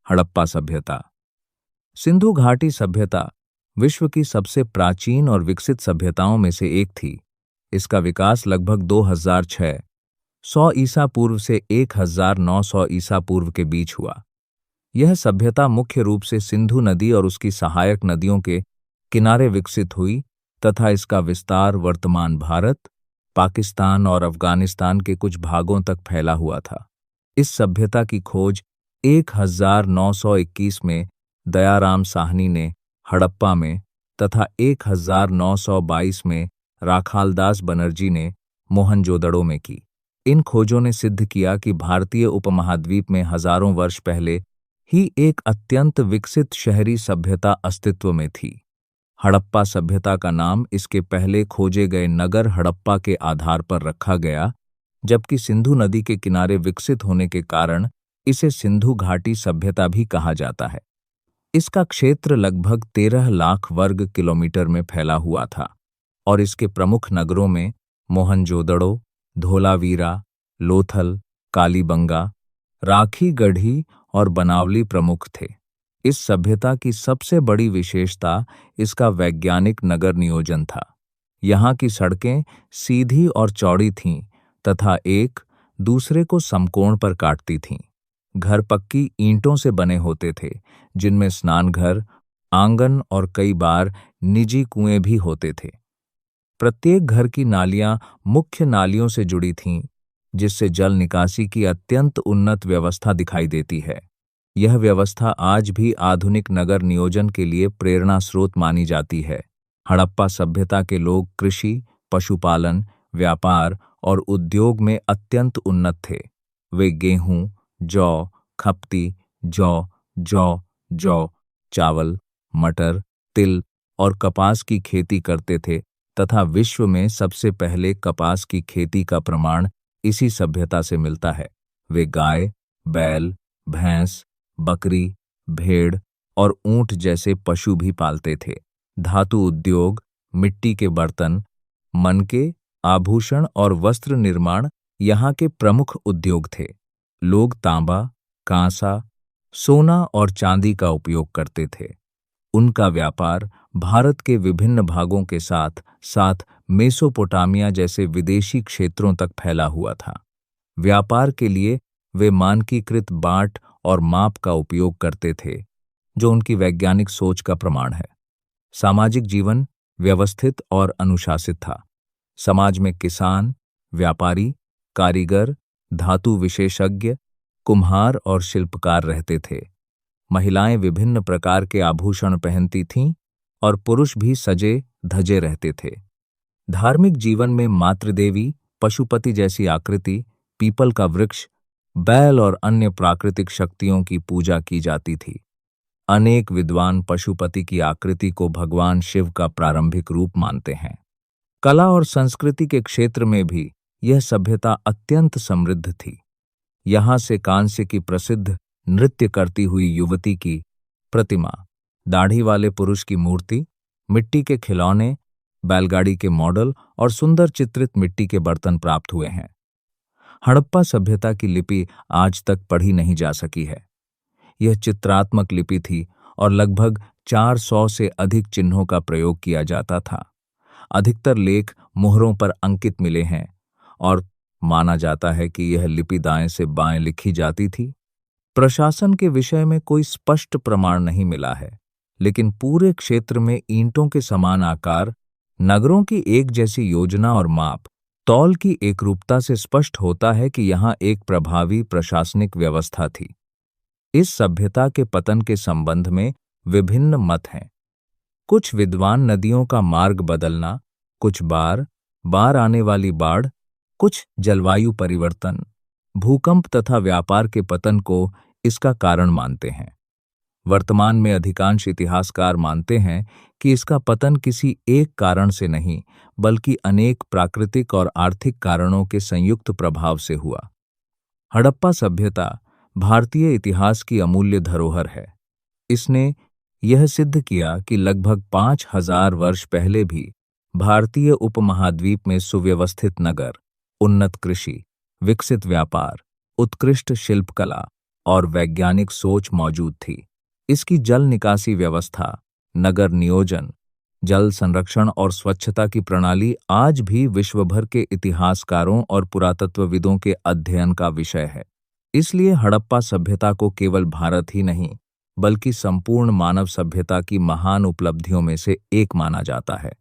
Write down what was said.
हड़प्पा सभ्यता। सिंधु घाटी सभ्यता विश्व की सबसे प्राचीन और विकसित सभ्यताओं में से एक थी। इसका विकास लगभग 2600 ईसा पूर्व से 1900 ईसा पूर्व के बीच हुआ। यह सभ्यता मुख्य रूप से सिंधु नदी और उसकी सहायक नदियों के किनारे विकसित हुई तथा इसका विस्तार वर्तमान भारत, पाकिस्तान और अफगानिस्तान के कुछ भागों तक फैला हुआ था। इस सभ्यता की खोज 1921 में दयाराम साहनी ने हड़प्पा में तथा 1922 में राखालदास बनर्जी ने मोहनजोदड़ो में की। इन खोजों ने सिद्ध किया कि भारतीय उपमहाद्वीप में हजारों वर्ष पहले ही एक अत्यंत विकसित शहरी सभ्यता अस्तित्व में थी। हड़प्पा सभ्यता का नाम इसके पहले खोजे गए नगर हड़प्पा के आधार पर रखा गया, जबकि सिंधु नदी के किनारे विकसित होने के कारण इसे सिंधु घाटी सभ्यता भी कहा जाता है। इसका क्षेत्र लगभग 13 लाख वर्ग किलोमीटर में फैला हुआ था और इसके प्रमुख नगरों में मोहनजोदड़ो, धोलावीरा, लोथल, कालीबंगा, राखीगढ़ी और बनावली प्रमुख थे। इस सभ्यता की सबसे बड़ी विशेषता इसका वैज्ञानिक नगर नियोजन था। यहाँ की सड़कें सीधी और चौड़ी थीं तथा एक दूसरे को समकोण पर काटती थीं। घर पक्की ईंटों से बने होते थे, जिनमें स्नानघर, आंगन और कई बार निजी कुएं भी होते थे। प्रत्येक घर की नालियां मुख्य नालियों से जुड़ी थीं, जिससे जल निकासी की अत्यंत उन्नत व्यवस्था दिखाई देती है। यह व्यवस्था आज भी आधुनिक नगर नियोजन के लिए प्रेरणा स्रोत मानी जाती है। हड़प्पा सभ्यता के लोग कृषि, पशुपालन, व्यापार और उद्योग में अत्यंत उन्नत थे। वे गेहूं, जौ, खपती, जौ, चावल, मटर, तिल और कपास की खेती करते थे तथा विश्व में सबसे पहले कपास की खेती का प्रमाण इसी सभ्यता से मिलता है। वे गाय, बैल, भैंस, बकरी, भेड़ और ऊंट जैसे पशु भी पालते थे। धातु उद्योग, मिट्टी के बर्तन, मनके, आभूषण और वस्त्र निर्माण यहाँ के प्रमुख उद्योग थे। लोग तांबा, कांसा, सोना और चांदी का उपयोग करते थे। उनका व्यापार भारत के विभिन्न भागों के साथ साथ मेसोपोटामिया जैसे विदेशी क्षेत्रों तक फैला हुआ था। व्यापार के लिए वे मानकीकृत बाट और माप का उपयोग करते थे, जो उनकी वैज्ञानिक सोच का प्रमाण है। सामाजिक जीवन व्यवस्थित और अनुशासित था। समाज में किसान, व्यापारी, कारीगर, धातु विशेषज्ञ, कुम्हार और शिल्पकार रहते थे। महिलाएं विभिन्न प्रकार के आभूषण पहनती थीं और पुरुष भी सजे धजे रहते थे। धार्मिक जीवन में मातृदेवी, पशुपति जैसी आकृति, पीपल का वृक्ष, बैल और अन्य प्राकृतिक शक्तियों की पूजा की जाती थी। अनेक विद्वान पशुपति की आकृति को भगवान शिव का प्रारंभिक रूप मानते हैं। कला और संस्कृति के क्षेत्र में भी यह सभ्यता अत्यंत समृद्ध थी। यहाँ से कांस्य की प्रसिद्ध नृत्य करती हुई युवती की प्रतिमा, दाढ़ी वाले पुरुष की मूर्ति, मिट्टी के खिलौने, बैलगाड़ी के मॉडल और सुंदर चित्रित मिट्टी के बर्तन प्राप्त हुए हैं। हड़प्पा सभ्यता की लिपि आज तक पढ़ी नहीं जा सकी है। यह चित्रात्मक लिपि थी और लगभग 400 से अधिक चिन्हों का प्रयोग किया जाता था। अधिकतर लेख मुहरों पर अंकित मिले हैं और माना जाता है कि यह लिपि दाएं से बाएं लिखी जाती थी। प्रशासन के विषय में कोई स्पष्ट प्रमाण नहीं मिला है, लेकिन पूरे क्षेत्र में ईंटों के समान आकार, नगरों की एक जैसी योजना और माप, तौल की एकरूपता से स्पष्ट होता है कि यहाँ एक प्रभावी प्रशासनिक व्यवस्था थी। इस सभ्यता के पतन के संबंध में विभिन्न मत हैं। कुछ विद्वान नदियों का मार्ग बदलना, कुछ बार आने वाली बाढ़, कुछ जलवायु परिवर्तन, भूकंप तथा व्यापार के पतन को इसका कारण मानते हैं। वर्तमान में अधिकांश इतिहासकार मानते हैं कि इसका पतन किसी एक कारण से नहीं, बल्कि अनेक प्राकृतिक और आर्थिक कारणों के संयुक्त प्रभाव से हुआ। हड़प्पा सभ्यता भारतीय इतिहास की अमूल्य धरोहर है। इसने यह सिद्ध किया कि लगभग 5000 वर्ष पहले भी भारतीय उपमहाद्वीप में सुव्यवस्थित नगर, उन्नत कृषि, विकसित व्यापार, उत्कृष्ट शिल्पकला और वैज्ञानिक सोच मौजूद थी। इसकी जल निकासी व्यवस्था, नगर नियोजन, जल संरक्षण और स्वच्छता की प्रणाली आज भी विश्व भर के इतिहासकारों और पुरातत्वविदों के अध्ययन का विषय है। इसलिए हड़प्पा सभ्यता को केवल भारत ही नहीं, बल्कि संपूर्ण मानव सभ्यता की महान उपलब्धियों में से एक माना जाता है।